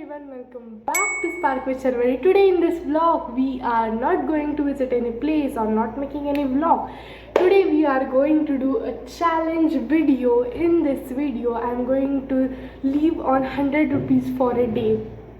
everyone, welcome back to Spark with Sharvari. Today in this vlog we are not going to visit any place or not making any vlog. Today we are going to do a challenge video. In this video I am going to live on 100 rupees for a day.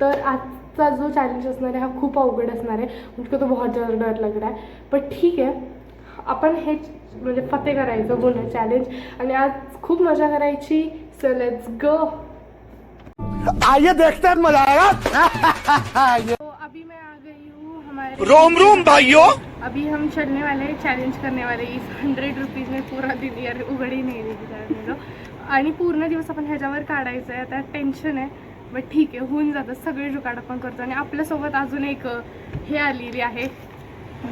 तर आजचा जो challenge असणार आहे हा खूप अवघड असणार आहे, मुझको तो बहुत ज़्यादा डर लग रहा है, पण ठीक आहे, आपण हे म्हणजे फते करायचं बोलणं चॅलेंज आणि आज खूप मजा करायची. So let's go. आइए देखते हैं, मजा आएगा. तो अभी मैं आ गई हूँ हमारे रोम रोम भाइयों. अभी हम चलने वाले हैं, चॅलेंज करने वाले. इस 100 रुपीज में पूरा दिन यार उघडी नाही दिली आणि पूर्ण दिवस आपण ह्याच्यावर काढायचं आहे. आता टेन्शन आहे, बट ठीक आहे, होऊन जातं. सगळे जुगाड आपण करतो. आणि आपल्यासोबत अजून एक हे आलेली आहे,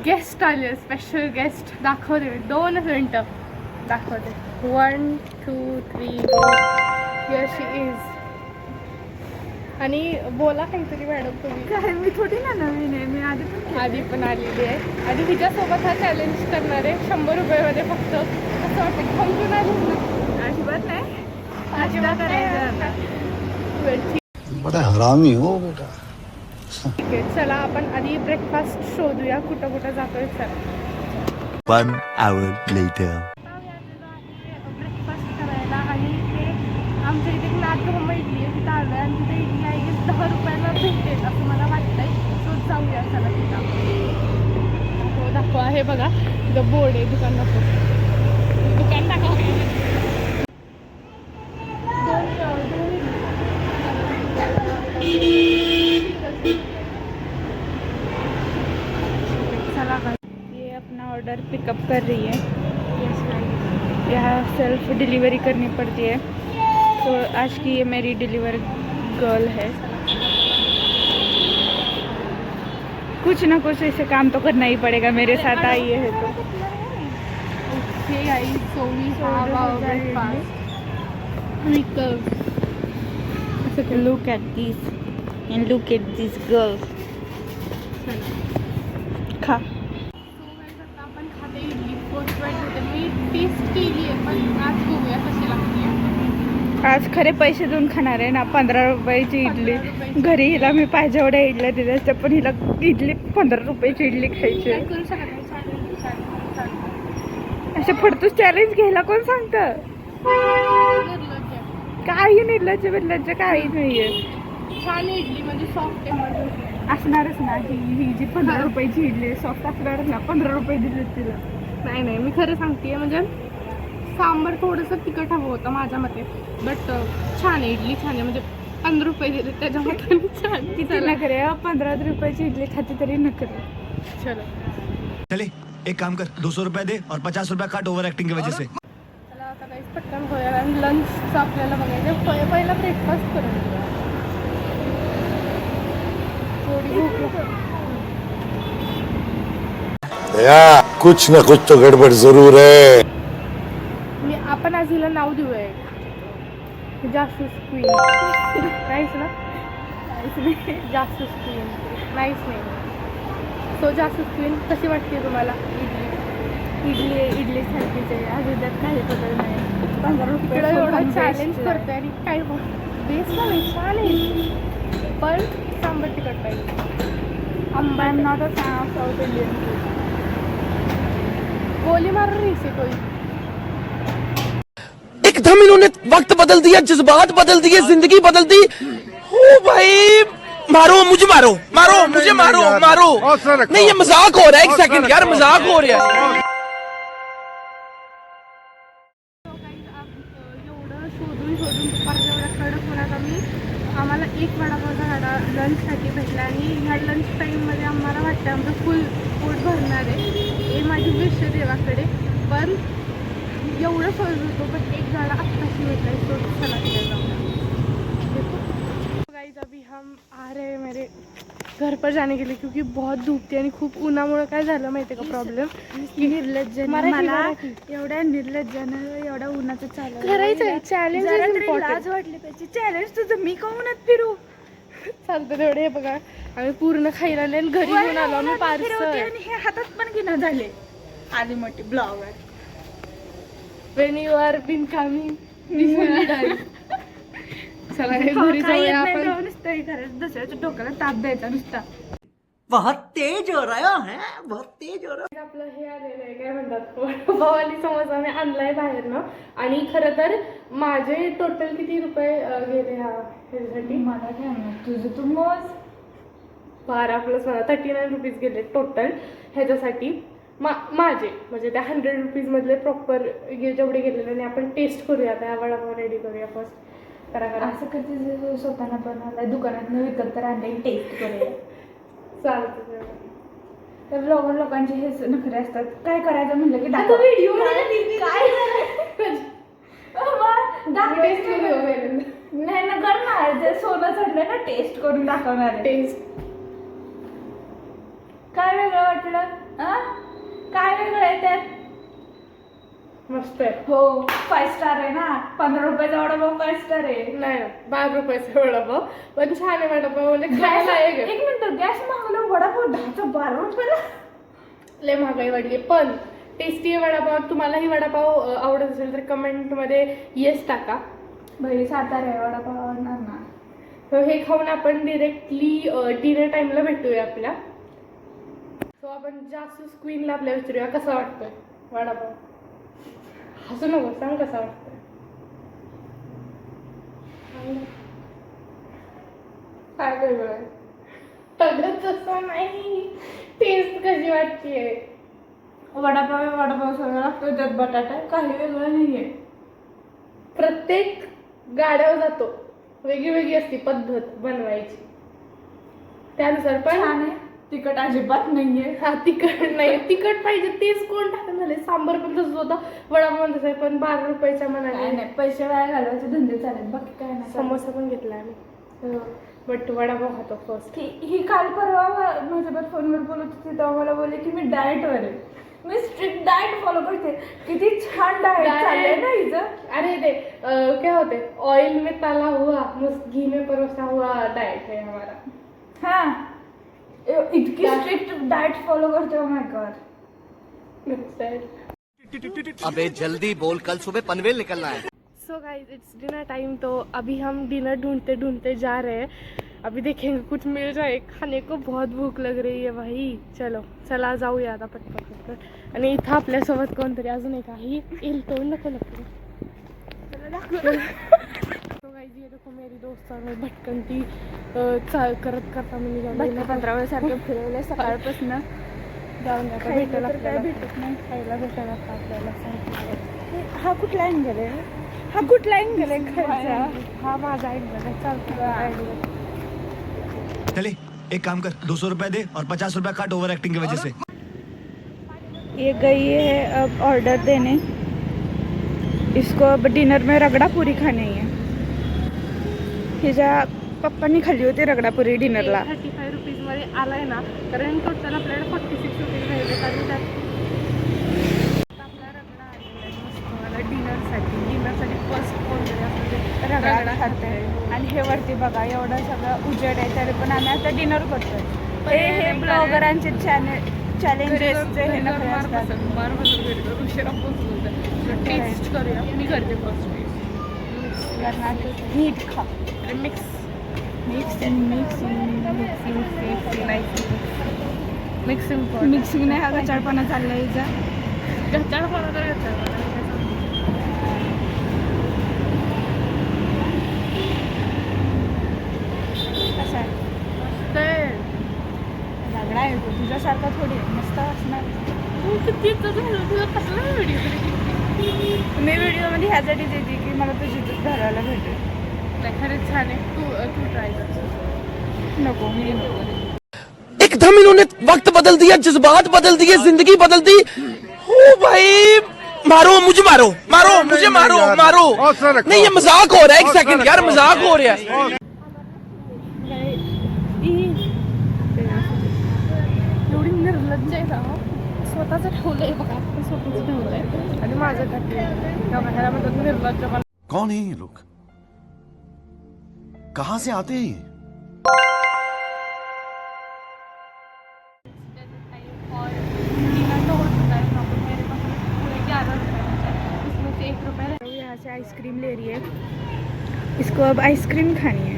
गेस्ट आले, स्पेशल गेस्ट. दाखवते मी 2 मिनटं दाखवते. 1 2 3 हिअर शी इज. आणि बोला काहीतरी मॅडम तुम्ही. काय मी थोडी ना नवीन आहे, मी आधी पण आलेली आहे आणि हिच्यासोबत हा चॅलेंज करणार आहे 100 रुपयामध्ये फक्त. असं वाटतं समजून आली ना. अजिबात नाही, अजिबात करायचं. बड़ा हरामी हो बेटा. ठीक आहे, चला आपण आधी ब्रेकफास्ट शोधूया, कुठं कुठं जातोय. चला 1 hour later. ब्रेकफास्ट करायला. आणि ते आमच्या इथे नाथगोंबा इडली आहे, तिथं आलं आणि तिथे इडली आहे 10 रुपयाला भेटेल असं मला वाटतंय. तो जाऊया चला तिथं. हो दाखवा, हे बघा तिथं बोर्ड आहे, दुकान नको, दुकान दाखवा. ये अपना ऑर्डर पिकअप कर रही है. यहाँ सेल्फ डिलीवरी करनी पड़ती है, तो आज की ये मेरी डिलीवर गर्ल है. कुछ ना कुछ ऐसे काम तो करना ही पड़ेगा, मेरे साथ आई है तो. Okay, so we have our breakfast. Look at this and look at this girl. खा. आपण खाते इडली. फर्स्ट बाईट होते, मी टेस्ट केली आहे, पण आज बघूया कशी लागते. आज खरे पैसे देऊन खाणार आहे ना. 15 रुपयाची इडली. घरी हिला मी पाहिजे एवढ्या इडल्या दिल्या असत्या, पण हिला इडली 15 रुपयाची इडली खायची आहे. करू शकत नाही. असे फडतूस चॅलेंज घ्यायला कोण सांगतं? काही निर्लज्ज बिर्लज्ज काही नाहीये. छान इडली म्हणजे सॉफ्ट आहे मध्ये असणारच ना. ही जी 15 रुपयाची इडली सॉफ्ट असणारच ना. 15 रुपये दिले तिला. नाही नाही, मी खरं सांगते. म्हणजे सांबार थोडंसं तिखट हवं होतं माझ्या मते, बट छान आहे इडली, छान आहे. म्हणजे 15 रुपये दिले त्याच्यामध्ये छान. किती नखरे. 15 रुपयाची इडली खाती तरी नखरे. चलो चले एक काम कर, 200 रुपए दे और 50 रुपए काट ओवर एक्टिंग की वजह से. चला आता काही पटकन होईल. आणि लंचचं आपल्याला बघायचं. पहिला ब्रेकफास्ट करून घेऊया. थोडी भूक या कुछ न कुछ तो गड़बड़ जरूर है. मी आपण आज हिला नाव देऊया एक, जासूस क्वीन. नाहीच ना, जासूस क्वीन. नाहीच नाही. सो जासूस क्वीन कशी वाटते तुम्हाला इडली? इडली सारखीच आहे, अजून त्यात काही बदल नाही. 15 रुपये एवढं चॅलेंज करते आणि काय बेस्ट नाही, छान आहे, पण सांबर तिखट पाहिजे. आंबा not a fan of south Indian food. गोली मार रही से कोई. एकदम इन्होंने वक्त बदल दिया, जज्बात बदल दिए, जिंदगी बदल दी. ओ भाई मारो मुझे, मारो मारो मुझे, मारो मारो. नहीं ये मजाक हो रहा है. 1 सेकंड यार, मजाक हो रहा है. एवढं शोधून दुपारच्या एवढ्या कडक होण्यात आम्हाला एक वडापावचा गाडा लंचसाठी भेटला. आणि ह्या लंच टाईममध्ये आम्हाला वाटतं आमचं फुल पोट भरणार आहे. हे माझी विश आहे देवाकडे. पण एवढं शोधत होतो, पण एक गाडा आत्ताशी भेटला आहे. तो चला तिथे जाऊया. गाइस अभी हम आ रहे हैं मेरे घर पर जाने के लिए, क्योंकि बहुत धूप थी आणि खूप उन्हामुळे काय झालं माहिती आहे का प्रॉब्लेम. निर्लज्ज मला एवढ्या निर्लज्जानं एवढ्या उन्हाचं चालू करायचं चॅलेंज. लाज वाटली पाहिजे. चॅलेंज तुझं मी का उन्हात फिरू? चालतं तेवढे. हे बघा आम्ही पूर्ण खायला आले आणि घरी घेऊन आलो आम्ही पार्सल. आणि हे हातात पण घेणं झाले. आली मोठी blogger. When you are been coming, चला घरी जाऊया आपण. तरी खरंच दुसऱ्याच्या डोक्याला ताप द्यायचा नुसता. बहुत तेज हो रहा है, बहुत तेज हो रहा आपलं हे आलेलं आहे काय म्हणतात वडापाव आणि समोसा मी आणलाय बाहेरनं. आणि खरं तर माझे टोटल किती रुपये गेले ह्याच्यासाठी मला काय म्हणत तुझं तू मोज. 12 + 39 रुपीज गेले टोटल ह्याच्यासाठी. माझे म्हणजे त्या 100 रुपीजमधले प्रॉपर जेवढे गेलेले आणि आपण टेस्ट करूया आता. हा वडापाव रेडी करूया फर्स्ट. करा असं कधी स्वतःला बनवलंय दुकानात विकत तर आणले टेस्ट करूया. चालतं. तर ब्लॉगर लोकांचे हे नखरे असतात. काय करायचं म्हणलं की आता व्हिडिओ नाही ना करणार. जे सोनं चढलं ना टेस्ट करून दाखवणार आहे. टेस्ट काय वेगळं वाटलं? काय वेगळं आहे त्यात? मस्त आहे. हो 5 स्टार आहे ना. 15 रुपयाचा वडापाव 5 स्टार आहे. नाही 12 रुपयाचा वडापाव पण छान आहे वडापाव. म्हणजे खायला आहे. एक मिनिट गॅस मागवला वडापाव 10चा 12 रुपयाला. लय महागाई वाढली पण टेस्टी आहे वडापाव. तुम्हालाही वडापाव आवडत असेल तर कमेंटमध्ये येस टाका. भाई सातारा आहे वडापाव आवडणार ना. तर हे खाऊन आपण डिरेक्टली डिनर टाइमला भेटूया आपल्या. सो आपण जासूस क्वीनला आपल्या विचारूया कसा वाटतोय वडापाव. हसू नको, सांग कसा वाटतोय. काय वेगळं आहे? अगं तसं नाही. टेस्ट कशी वाटतेय? वडापाव सगळं लागतो. त्यात बटाटा आहे. काही वेगळं नाहीये. प्रत्येक गाड्यावर जातो वेगळी वेगळी असते पद्धत बनवायची. त्यानुसार पण छान आहे. तिखट अजिबात नाहीये. हा तिखट नाही. तिखट पाहिजे तेच कोण टाकून झाले. सांबर पण तसंच होतं. वडापाव पण तसं आहे. पण 12 रुपयाच्या काय मनाने नाही. पैसे वाया घालवायचे धंदे चालेल. बाकी काय नाही. समोसा पण घेतला आम्ही. बट वडापाव खातो फर्स्ट. ही काल परवा माझ्याबरोबर फोनवर बोलत होती तेव्हा मला बोलले की मी डाएटवर आहे. मी स्ट्रिक्ट डाएट फॉलो करते. किती छान डाएट चाललंय ना हिचं. अरे ते क्या होते ऑयल में तला हुआ घी में परोसा हुआ डाएट है हमारा. हा इतकी स्ट्रिक्ट डाएट फॉलो करते. माय गॉड. अबे जल्दी बोल, कल सुबह पनवेल निकलना है. So guys it's dinner time. तो अभी हम डिनर ढूंढते ढूंढते जा रहे हैं. अभी देखेंगे कुछ मिल जाए. खाने को बहुत भूक लग रही है भाई. चला जाऊया आता पटपट. आणि इथं आपल्यासोबत कोणतरी अजून एक आहे. येईल तो नको नको. तो गाइस ये देखो मेरी दोस्त और मैं भटकंती करता मी निघालो. 15 सारखं फिरवलंय सकाळपासून. जाऊन आता भेटायला काय भेटत नाही. खायला भेटायला आपल्याला सांगितलं. हा कुठला अँगल आहे? हा कुठला अँगल आहे खायचा? हा माझा ऐकलं चालतो. चले एक काम कर, 200 रुपए दे और 50 रुपए काट ओवर एक्टिंग की वजह से. ये गई है अब ऑर्डर देने. इसको अब डिनर में रगड़ा पूरी खानी है. हिच्या पप्पांनी खाल्ली होती रगड़ा पुरी डिनरला. 35 रुपीजमध्ये आलाय ना. कारण टोटल आपल्याला 46 रुपीज राहिले. कारण त्यात आपला रगडा आलेला आहे मस्त मला डिनरसाठी फर्स्ट कोणतरी असं ते रगड़ा खाते हैं. आणि हे वरती बघा एवढं सगळं उजेड आहे तरी पण आम्ही आता डिनर करतोय. हे ब्लॉगरांचे चॅलेंजेसचे हे नखरे असतात. उशिरा पोचलो. टेस्ट करूया. मी करते फर्स्ट नीट खा. मिक्स मिक्सिंग नाही हा गचाळपणा चाललाय हिचा. गचाळपणा तर कसा आहे? रगडा आहे तो तुझ्यासारखा थोडी मस्त असणार. मी व्हिडिओमध्ये ह्यासाठीच येते की मला तुझी घराला भेटेल. खरंच छान आहे. तू ट्राय कर. नको मी नको. एकदम इन्होंने वक्त बदल दिया, जज्बात बदल दिए, जिंदगी बदल दी. ओ भाई मारो मुझे, मारो मुझे, मारो. नहीं ये मजाक हो रहा है. एक सेकंड यार, मजाक हो रहा है. एवढी निर्लज्ज आहे ना. स्वतःच ठेवलंय बघा. स्वतःच ठेवलंय आणि माझं टाकलंय. ह्याला म्हणतात निर्लज्ज. कौन है ये लोग? कहाँ से आते हैं ये? यहाँ से आइसक्रीम ले रही है. इसको अब आइसक्रीम खानी है.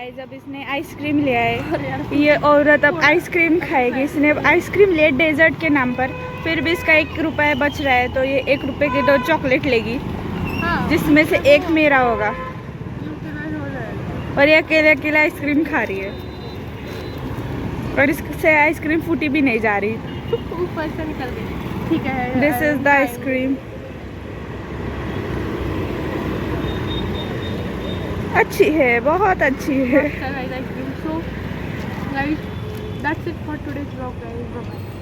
गाइस अब इसने आइसक्रीम लिया है। ये औरत अब आइसक्रीम खाएगी। इसने आइसक्रीम लिया डेजर्ट के नाम पर, फिर भी इसका 1 रुपया बच रहा है, तो ये 1 रुपये की 2 चॉकलेट लेगी, जिसमें से एक मेरा होगा। और ये अकेले अकेले आइसक्रीम खा रही है, और इससे आइसक्रीम फूटी भी नहीं जा रही। ऊपर से निकल गई। ठीक है, दिस इज द आइसक्रीम। अच्छी है, बहुत अच्छी है। Ice cream. So guys that's it for today's vlog guys. Bye bye.